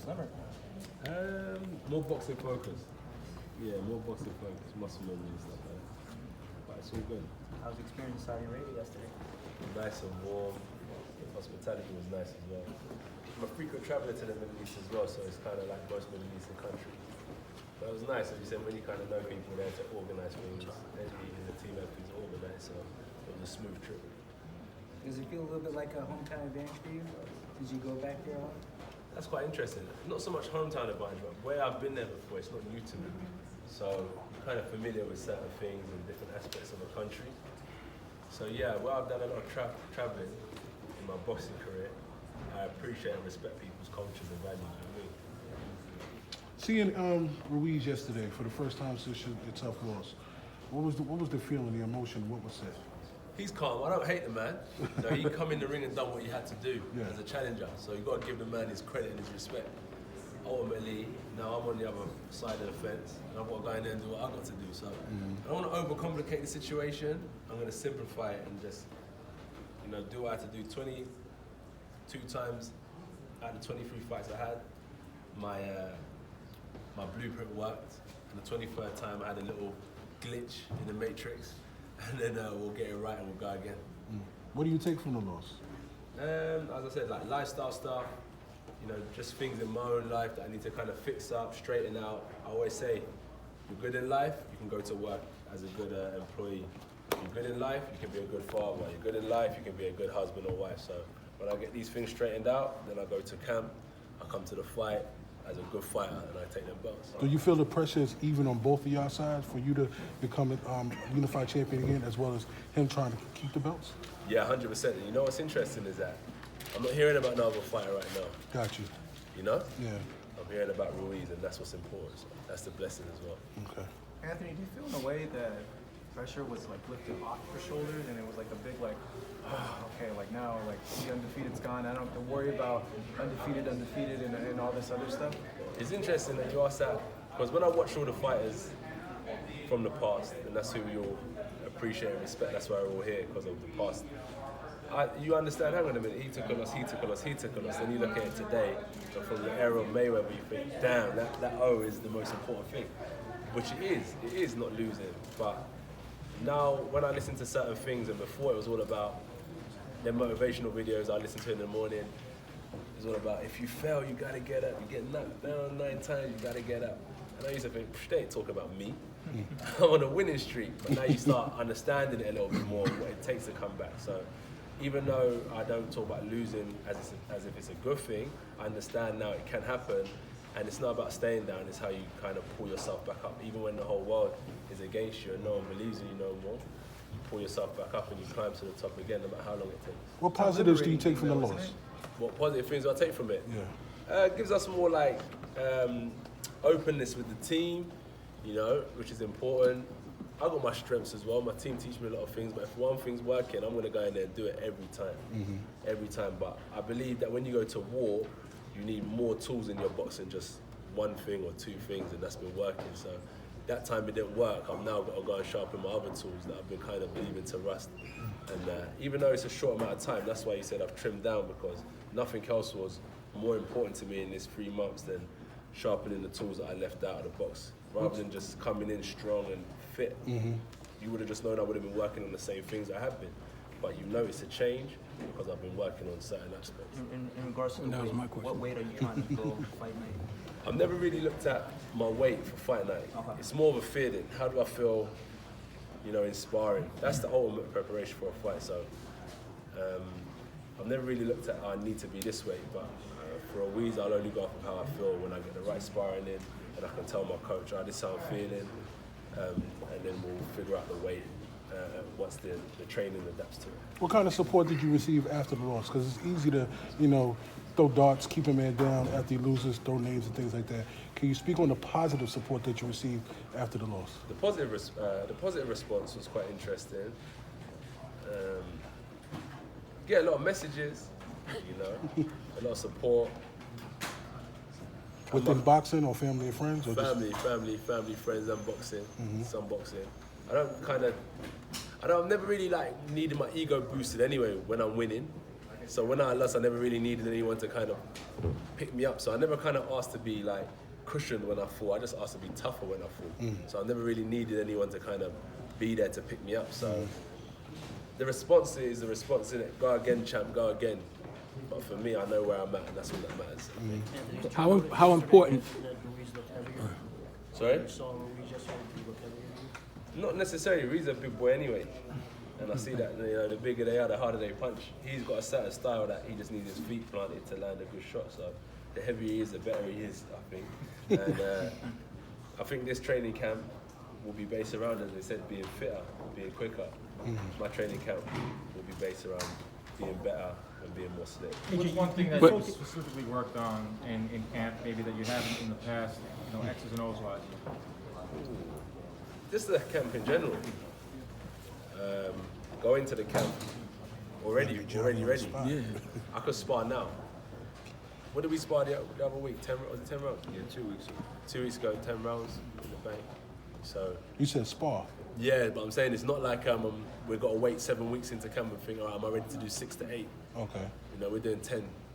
slimmer? More boxing focus. Yeah, more boxing focus, muscle memory and stuff like that. But it's all good. How was the experience in Saudi Arabia yesterday? Nice and warm. The hospitality was nice as well. I'm a frequent traveller to the Middle East as well, so it's kind of like most Middle Eastern countries. But it was nice, as you said, when you kind of know people there to organise things, everybody in the team, everything's organised, so it was a smooth trip. Does it feel a little bit like a hometown advantage for you? Did you go back there a lot? That's quite interesting. Not so much hometown advantage, but where I've been there before, it's not new to me. So I'm kind of familiar with certain things and different aspects of a country. So yeah, well, I've done a lot of traveling in my boxing career. I appreciate and respect people's cultures and values with me. Seeing Ruiz yesterday for the first time since your tough loss, what was the feeling, the emotion, what was said? He's calm. I don't hate the man. You know, he come in the ring and done what he had to do as a challenger. So you got to give the man his credit and his respect. Ultimately, now I'm on the other side of the fence, and I've got to go in there and do what I've got to do. So I don't want to overcomplicate the situation. I'm going to simplify it and just, you know, do what I had to do. 22 times out of 23 fights I had, my blueprint worked, and the 23rd time I had a little glitch in the matrix, and then we'll get it right and we'll go again. What do you take from the loss? As I said, like lifestyle stuff, you know, just things in my own life that I need to kind of fix up, straighten out. I always say, you're good in life, you can go to work as a good employee. You're good in life, you can be a good father. You're good in life, you can be a good husband or wife. So when I get these things straightened out, then I go to camp, I come to the fight as a good fighter, and I take them belts. Do you feel the pressure is even on both of y'all sides for you to become a unified champion again, as well as him trying to keep the belts? Yeah, 100%. And you know what's interesting is that I'm not hearing about another fighter right now. Got you. You know? Yeah. I'm hearing about Ruiz, and that's what's important. So that's the blessing as well. Okay. Anthony, do you feel in a way that pressure was like lifted off your shoulders and it was like a big like, okay, like now like the undefeated's gone, I don't have to worry about undefeated and all this other stuff? It's interesting that you asked that, because when I watch all the fighters from the past, and that's who we all appreciate and respect, that's why we're all here, because of the past. You understand, hang on a minute, he took on us, then you look at it today, so from the era of Mayweather, you think, damn, that O is the most important thing, which it is not losing, but now when I listen to certain things, and before it was all about the motivational videos I listen to in the morning, it was all about, if you fail, you gotta get up, you get knocked down 9 times, you gotta get up. And I used to think, they ain't talking about me. I'm on a winning streak, but now you start understanding it a little bit more, what it takes to come back. So even though I don't talk about losing as if it's a good thing, I understand now it can happen, and it's not about staying down, it's how you kind of pull yourself back up. Even when the whole world is against you and no one believes in you no more, you pull yourself back up and you climb to the top again, no matter how long it takes. What positives do you take from the loss? What positive things do I take from it? Yeah. It gives us more like openness with the team, you know, which is important. I got my strengths as well. My team teach me a lot of things, but if one thing's working, I'm gonna go in there and do it every time. Every time. But I believe that when you go to war, you need more tools in your box than just one thing or 2 things, and that's been working. So that time it didn't work, I've now got to go and sharpen my other tools that I've been kind of leaving to rust. And even though it's a short amount of time, that's why you said I've trimmed down, because nothing else was more important to me in this 3 months than sharpening the tools that I left out of the box. Rather than just coming in strong and fit, you would have just known I would have been working on the same things I have been. But you notice a change because I've been working on certain aspects. In regards to the weight, what weight are you trying to go fight night? I've never really looked at my weight for fight night. Okay. It's more of a feeling. How do I feel, you know, in sparring? That's the ultimate preparation for a fight. So I've never really looked at, I need to be this weight, but for a wheeze, I'll only go off of how I feel when I get the right sparring in, and I can tell my coach, this is how I'm feeling, and then we'll figure out the weight once the training adapts to it. What kind of support did you receive after the loss? Because it's easy to, you know, throw darts, keep a man down after he loses, throw names and things like that. Can you speak on the positive support that you received after the loss? The positive response was quite interesting. Get a lot of messages, you know, a lot of support. Within boxing or family and friends? Or family, friends, and boxing, some boxing. I've never really like needed my ego boosted anyway when I'm winning. So when I lost, I never really needed anyone to kind of pick me up. So I never kind of asked to be like cushioned when I fought. I just asked to be tougher when I fought. So I never really needed anyone to kind of be there to pick me up. So the response is the response in it. Go again, champ. Go again. But for me, I know where I'm at, and that's all that matters. How important? Sorry? Not necessarily. Ruiz a big boy anyway. And I see that, you know, the bigger they are, the harder they punch. He's got a certain style that he just needs his feet planted to land a good shot. So the heavier he is, the better he is, I think. And I think this training camp will be based around, as I said, being fitter, being quicker. My training camp will be based around being better and being more slick. What's one thing that you specifically worked on in camp, maybe that you haven't in the past, you know, X's and O's wise? Just the camp in general. Go into the camp already ready. Yeah. I could spar now. What did we spar the other week? 10 rounds? Yeah, 2 weeks. 2 weeks ago, 10 rounds in the bank. So. You said spar. Yeah, but I'm saying it's not like we've got to wait 7 weeks into camp and think, all right, am I ready to do 6 to 8? Okay. You know, we're doing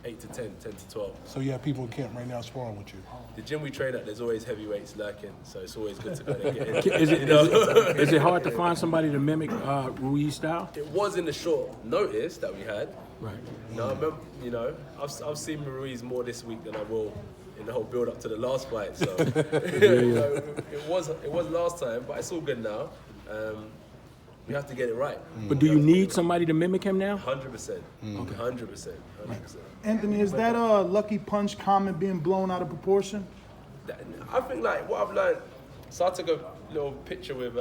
8 to 10, 10 to 12. So you have people in camp right now sparring with you? The gym we train at, there's always heavyweights lurking, so it's always good to go there and get in. Is it hard to find somebody to mimic Ruiz style? It was in the short notice that we had. Right. You know, I remember, you know, I've seen Ruiz more this week than I will in the whole build up to the last fight. So you know, it was last time, but it's all good now. We have to get it right. But do you need somebody to mimic him now? 100%. 100%. Anthony, is that a lucky punch comment being blown out of proportion? I think like what I've learned. So I took a little picture with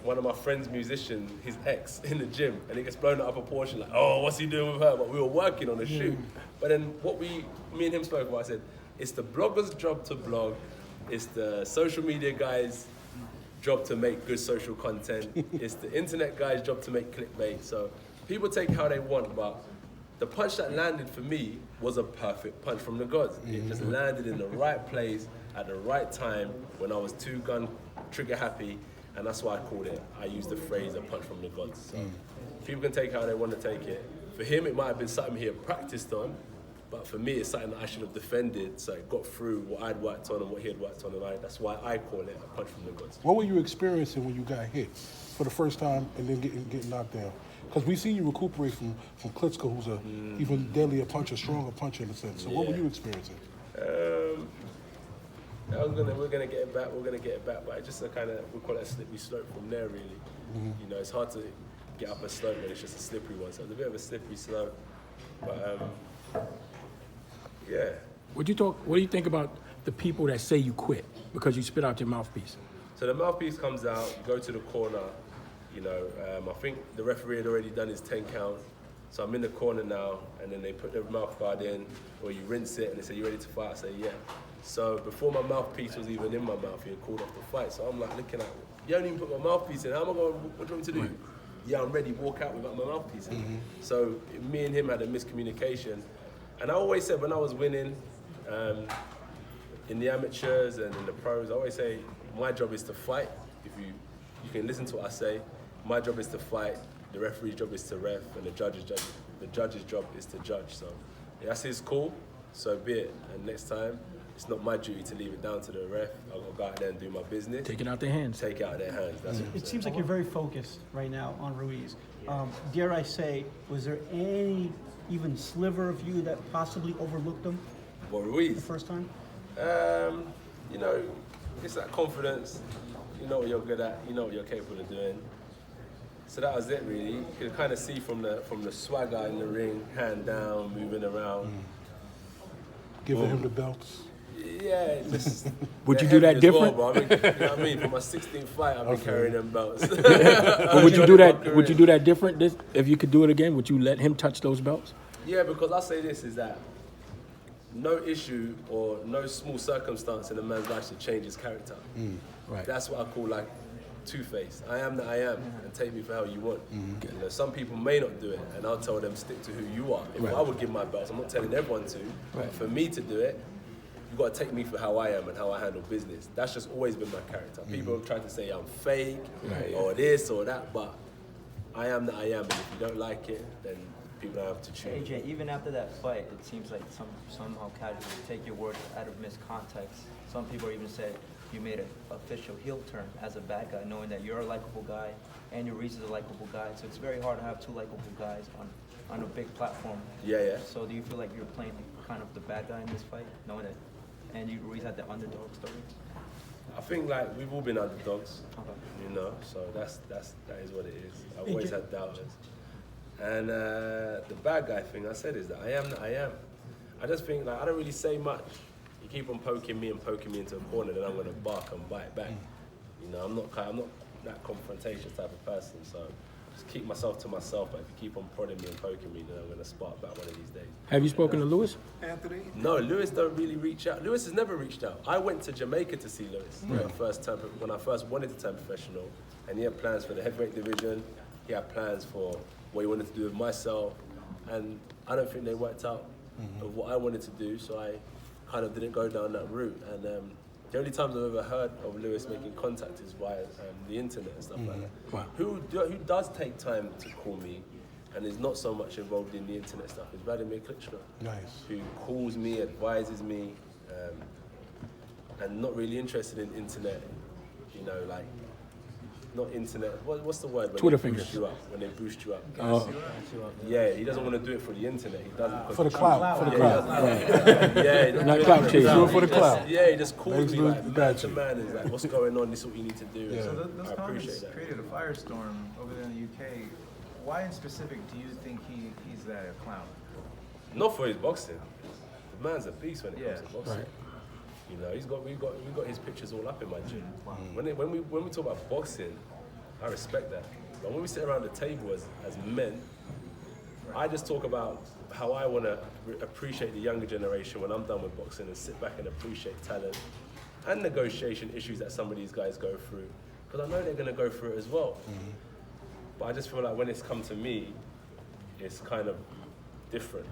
one of my friend's musician, his ex, in the gym, and it gets blown out of proportion. Like, oh, what's he doing with her? But we were working on a shoot. But then me and him spoke about, I said, it's the blogger's job to blog. It's the social media guy's job to make good social content. It's the internet guy's job to make clickbait. So people take how they want, but the punch that landed for me was a perfect punch from the gods. It just landed in the right place at the right time when I was two-gun trigger happy, and that's why I called it. I used the phrase a punch from the gods. So people can take how they want to take it. For him, it might have been something he had practiced on, but for me, it's something that I should have defended, so it got through what I'd worked on and what he had worked on, and that's why I call it a punch from the gods. What were you experiencing when you got hit for the first time and then getting knocked down? Because we see you recuperate from Klitschko, who's a even deadlier puncher, stronger puncher in a sense. So what were you experiencing? We're gonna get it back. We're gonna get it back, but it's just a kind of, we call it a slippery slope from there, really. You know, it's hard to get up a slope when it's just a slippery one. So it's a bit of a slippery slope, but yeah. What do you think about the people that say you quit because you spit out your mouthpiece? So the mouthpiece comes out, you go to the corner. You know, I think the referee had already done his 10 count. So I'm in the corner now, and then they put the mouth guard in, or you rinse it, and they say, you ready to fight? I say, yeah. So before my mouthpiece was even in my mouth, he had called off the fight. So I'm like looking at, you haven't even put my mouthpiece in, how am I going, what do you want me to do? Yeah, I'm ready, walk out without my mouthpiece in. So me and him had a miscommunication. And I always said when I was winning, in the amateurs and in the pros, I always say, my job is to fight. If you can listen to what I say. My job is to fight, the referee's job is to ref, and the judge's job is to judge. So yeah, that's his call, so be it. And next time, it's not my duty to leave it down to the ref. I've got to go out there and do my business. Take it out their hands. Take it out of their hands, that's what I'm It saying. seems like you're very focused right now on Ruiz. Dare I say, was there any even sliver of you that possibly overlooked him What, the Ruiz? first time? You know, it's that confidence. You know what you're good at, you know what you're capable of doing. So that was it, really. You could kind of see from the swagger in the ring, hand down, moving around. Giving him the belts. Yeah, just. Would you do that different? Well, bro. I mean, you know what I mean? For my 16th fight, I've been carrying them belts. But would you do that? Would you do that different? If you could do it again, would you let him touch those belts? Yeah, because I say this is that no issue or no small circumstance in a man's life should change his character. Right. That's what I call like two-faced. I am that I am, and take me for how you want. You know, some people may not do it, and I'll tell them stick to who you are. If I would give my belts, I'm not telling everyone to. But for me to do it, you got to take me for how I am and how I handle business. That's just always been my character. People have tried to say I'm fake or this or that, but I am that I am, and if you don't like it, then people don't have to tune. AJ, even after that fight, it seems like somehow casually take your words out of miscontext. Some people even said you made an official heel turn as a bad guy, knowing that you're a likable guy and your Reese is a likable guy. So it's very hard to have two likable guys on a big platform. Yeah. So do you feel like you're playing kind of the bad guy in this fight, knowing that Andy Ruiz had the underdog story? I think like we've all been underdogs, Okay. you know. So that is what it is. I've always had doubters. And the bad guy thing I said is that I am that I am. I just think like I don't really say much. You keep on poking me into a corner, then I'm gonna bark and bite back. You know, I'm not that confrontation type of person. So just keep myself to myself. But if you keep on prodding me and poking me, then I'm gonna spark back one of these days. Have you spoken to Lewis? Anthony? No, Lewis don't really reach out. Lewis has never reached out. I went to Jamaica to see Lewis when I first wanted to turn professional, and he had plans for the heavyweight division. He had plans for what he wanted to do with myself, and I don't think they worked out of what I wanted to do. So I kind of didn't go down that route. And the only times I've ever heard of Lewis making contact is via the internet and stuff like that. Wow. Who does take time to call me and is not so much involved in the internet stuff is Vladimir Klitschko. Nice. Who calls me, advises me, and not really interested in internet, you know, like, not internet, what's the word? When Twitter they boost fingers. you up, when they boost you up. Oh. Yeah, he doesn't want to do it for the internet. He does it For the clout. For the clout. Yeah, he doesn't Not do it clout for the chasing. clout. Do it for the clout. Yeah, he just calls Makes me me like, man got to you. man, is like, what's going on? This is what you need to do. Yeah. So those I appreciate comments that. created a firestorm over there in the UK. Why in specific do you think he's that clown? Not for his boxing. The man's a beast when it comes to boxing. Right. You know, we've got his pictures all up in my gym. When we talk about boxing, I respect that. But when we sit around the table as men, I just talk about how I want to appreciate the younger generation when I'm done with boxing and sit back and appreciate talent and negotiation issues that some of these guys go through. Because I know they're going to go through it as well. But I just feel like when it's come to me, it's kind of different.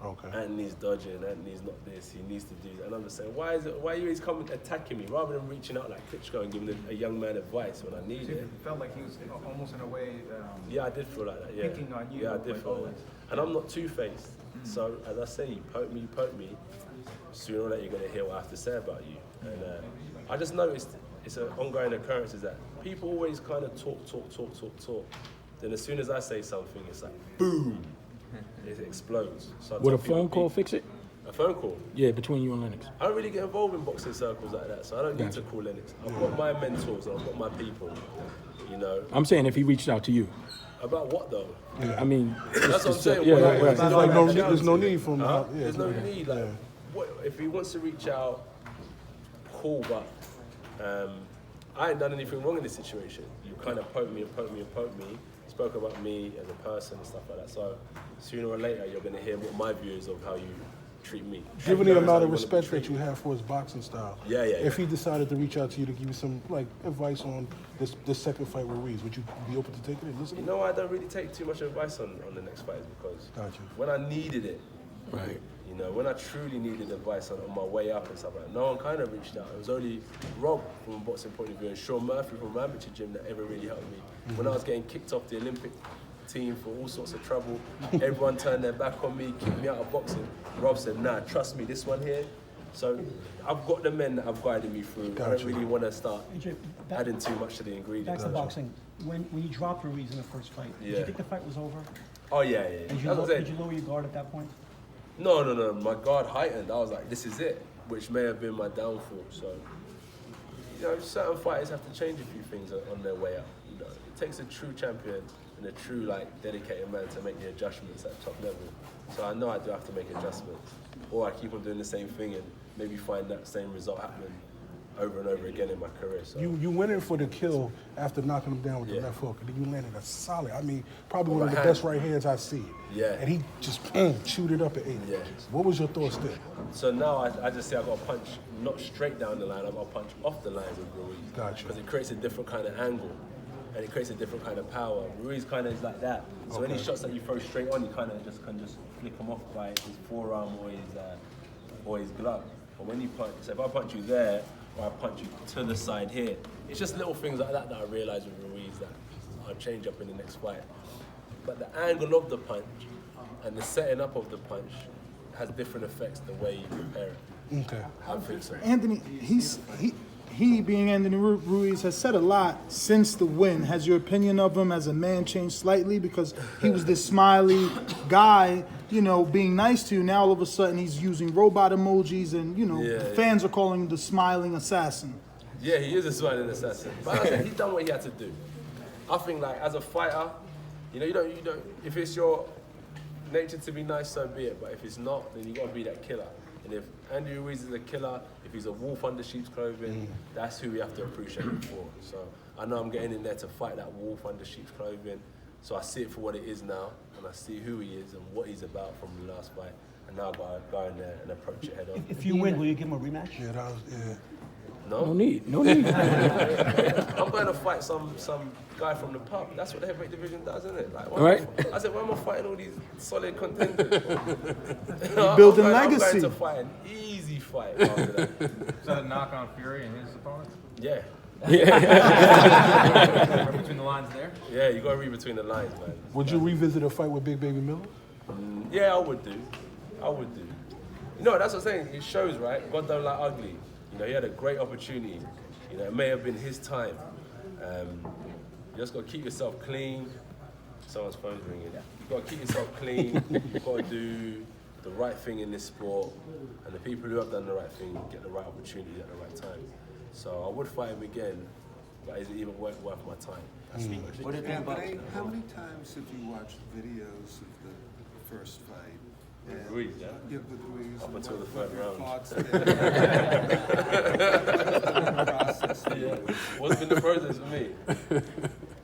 Okay. Anthony's dodging, Anthony's not this, he needs to do that. And I'm just saying, why are you always coming attacking me rather than reaching out like Klitschko and giving a young man advice when I need So it? you felt like he was almost in a way Yeah, I did feel like that, yeah. picking on you, Yeah, I did like feel always. that. And I'm not two-faced. So, as I say, you poke me, sooner or later you're going to hear what I have to say about you. And I just noticed it's an ongoing occurrence is that people always kind of talk. Then as soon as I say something, it's like, boom, it explodes. So I Would tell a people, phone call fix it? A phone call? Yeah, between you and Lennox. I don't really get involved in boxing circles like that, so I don't need to call Lennox. I've got my mentors, I've got my people, you know. I'm saying if he reached out to you. About what though? I mean, That's what I'm saying. Yeah, what- right, right. There's like there's no need for him. Huh? Yeah, There's no need. Like, yeah. what, if he wants to reach out, cool, but I ain't done anything wrong in this situation. You kind of poke me, spoke about me as a person and stuff like that. So sooner or later, you're going to hear what my view is of how you treat me. Given the Treat amount of me as I wanna be respect that you treated. have for his boxing style, Yeah. if he decided to reach out to you to give you some like advice on this second fight with Reeves, would you be open to taking it and listening? You know, I don't really take too much advice on the next fight because Gotcha. when I needed it, right. you know, when I truly needed advice on my way up and stuff like that, no one kind of reached out. It was only Rob from a boxing point of view and Sean Murphy from my amateur gym that ever really helped me. When I was getting kicked off the Olympic team for all sorts of trouble, everyone turned their back on me, kicked me out of boxing. Rob said, nah, trust me, this one here. So I've got the men that have guided me through. I Gotcha. don't really want to start AJ, back- adding too much to the Back ingredients. to boxing. When you dropped Ruiz in the first fight, did Yeah. you think the fight was over? Oh yeah. Did That's you, what I'm saying. did you lower your guard at that point? No. My guard heightened. I was like, this is it, which may have been my downfall. So, you know, certain fighters have to change a few things on their way up. You know, it takes a true champion and a true, like, dedicated man to make the adjustments at top level. So I know I do have to make adjustments, or I keep on doing the same thing and maybe find that same result happening over and over again in my career. So You went in for the kill after knocking him down with the Yeah. left hook, and then you landed a solid. I mean, probably one of Right the hand. best right hands I've seen. Yeah. And he just chewed it up at 8 Yeah. inches. What was your thoughts there? So now I just say I got to punch not straight down the line, I got to punch off the line with Ruiz. Gotcha. Because it creates a different kind of angle and it creates a different kind of power. Ruiz kind of is like that. So any shots that you throw straight on, you kind of just can flick them off by his forearm or his glove. But when you punch, so if I punch you there or I punch you to the side here, it's just little things like that I realize with Ruiz that I'll change up in the next fight. But the angle of the punch and the setting up of the punch has different effects the way you prepare it. Okay. I think so. Anthony, he being Anthony Ruiz has said a lot since the win. Has your opinion of him as a man changed slightly? Because he was this smiley guy, you know, being nice to you. Now all of a sudden he's using robot emojis, and you know, fans are calling him the smiling assassin. Yeah, he is a smiling assassin. But like I said, he's done what he had to do. I think, like, as a fighter, you know, you don't. If it's your nature to be nice, so be it. But if it's not, then you got to be that killer. And if Andy Ruiz is a killer, if he's a wolf under sheep's clothing, that's who we have to appreciate him for. So I know I'm getting in there to fight that wolf under sheep's clothing. So I see it for what it is now, and I see who he is and what he's about from the last fight. And now I've got to go in there and approach it head on. If you win, will you give him a rematch? Yeah, that was, yeah. No need. No need. I'm going to fight some guy from the pub. That's what the heavyweight division does, isn't it? Like, I said, why am I fighting all these solid contenders? Building I'm legacy. going to fight an easy fight after that. Is that a knock on Fury and his opponent? Yeah. Read between the lines there? Yeah, you got to read between the lines, man. Would you revisit a fight with Big Baby Miller? Yeah, I would do. You know, that's what I'm saying. It shows, right? God don't like ugly. You know, he had a great opportunity. You know, it may have been his time. You just got to keep yourself clean. Someone's phone's ringing. You've got to keep yourself clean. You've got to do the right thing in this sport. And the people who have done the right thing get the right opportunity at the right time. So I would fight him again, but is it even worth my time? That's the question. What do you think about How many times have you watched videos of the first fight? And Ruiz, yeah? Yeah, with Ruiz. Up until the What third your round. thoughts What's been the process for me?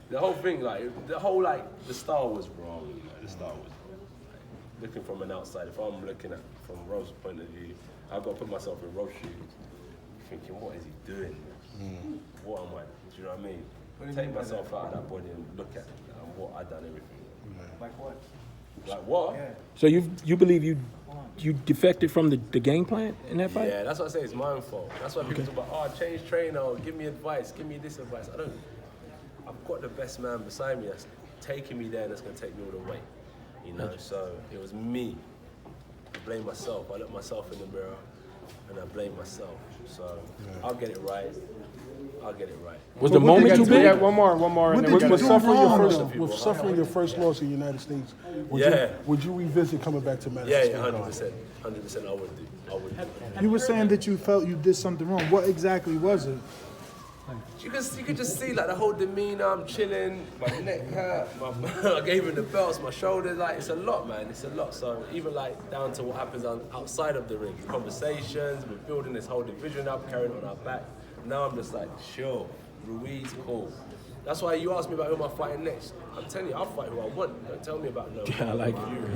The whole thing, the style was wrong. You know, the style was looking from an outside. If I'm looking at from Rose's point of view, I've got to put myself in Rose's shoes, thinking, what is he doing? What am I? Do you know what I mean? Take myself out of that body and look at what I done everything. Like what? Like what? Yeah. So you believe you defected from the game plan in that fight? Yeah, that's what I say. It's my own fault. That's why people talk about, change trainer, or give me advice, give me this advice. I've got the best man beside me that's taking me there and that's going to take me all the way. You know, so it was me. I blame myself. I look myself in the mirror and I blame myself. So I'll get it right. Was the moment too big? Yeah, one more. What And did you do wrong, though? with suffering your first loss in the United States, would you revisit coming back to Madison Yeah, Square Garden? 100% I would do. You were saying that you felt you did something wrong. What exactly was it? You could just see like the whole demeanor. I'm chilling, my neck hurt. I gave him the belts, my shoulders. Like it's a lot, man. It's a lot. So even like down to what happens outside of the ring, conversations. We're building this whole division up, carrying it on our back. Now I'm just like, sure, Ruiz, cool. That's why you asked me about who am I fighting next. I'm telling you, I'll fight who I want. Don't tell me about no. I like you.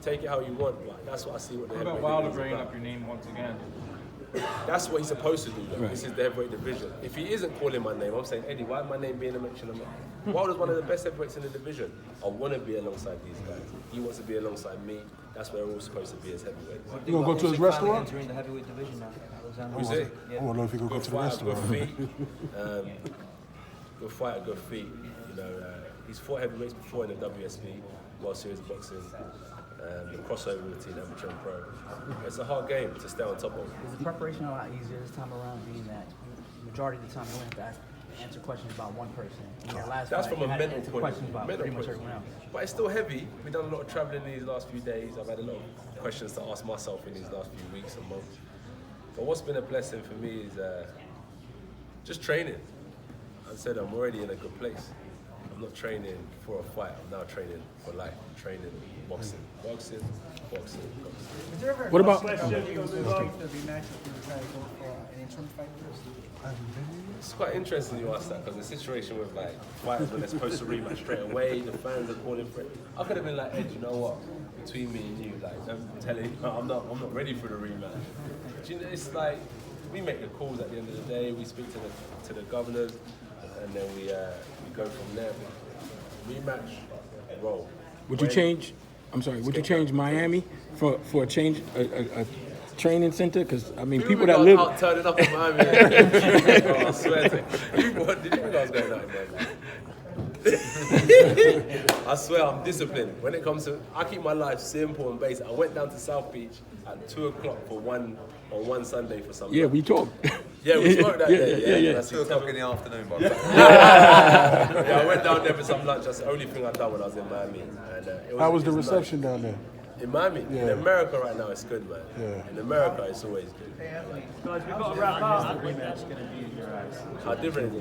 Take it how you want. Like that's what I see. What the What about heavyweight Wilder division's bringing about. up your name once again? That's what he's supposed to do, though. Right. This is the heavyweight division. If he isn't calling my name, I'm saying, Eddie, why is my name being mentioned? Wilder's one of the best heavyweights in the division. I want to be alongside these guys. He wants to be alongside me. That's where we're all supposed to be as heavyweights. You gonna go to his restaurant? Entering the heavyweight division now. Who's it? I don't know if you gonna go Good to the fighter, restaurant. good feet. Good fighter, good feet. You know, he's fought heavyweights before in the WSB, World Series of Boxing. The crossover between amateur and pro. It's a hard game to stay on top of. Is the preparation a lot easier this time around, being that the majority of the time you only have to answer questions about one person? In your last That's fight, from you a had to mental answer point of questions view. about Mental pretty much point of everyone else. view. But it's still heavy. We've done a lot of traveling these last few days. I've had a lot of questions to ask myself in these last few weeks and months. But what's been a blessing for me is just training. I said I'm already in a good place. I'm not training for a fight. I'm now training for life. I'm training boxing. Boxing. Is there ever What about- you would love the rematch if you were trying to go for an interim fight first? It's quite interesting you ask that because the situation with like fighters when they're supposed to rematch straight away, the fans are calling for it. I could have been like, Ed, you know what? Between me and you, like, I'm telling you, I'm not ready for the rematch. But, you know, it's like we make the calls at the end of the day. We speak to the governors, and then we go from there. Rematch, roll. Would you change? I'm sorry. Would you change Miami for a change a training center? Because I mean, people that live out turning up in Miami. Oh, I swear to you. Did you think I was going out in Miami? I swear I'm disciplined. When it comes to, I keep my life simple and basic. I went down to South Beach at 2 o'clock on one Sunday for some. Yeah, we talked. Yeah, we spoke that day. Yeah. That's 2 o'clock in the afternoon, by the way. Yeah, I went down there for some lunch. That's the only thing I've done when I was in Miami. And, How was the it's reception nice. down there? In Miami? Yeah. In America right now, it's good, man. Yeah. In America, it's always good. Guys, we got to wrap up. How's the rematch going to be in your eyes? How different is it?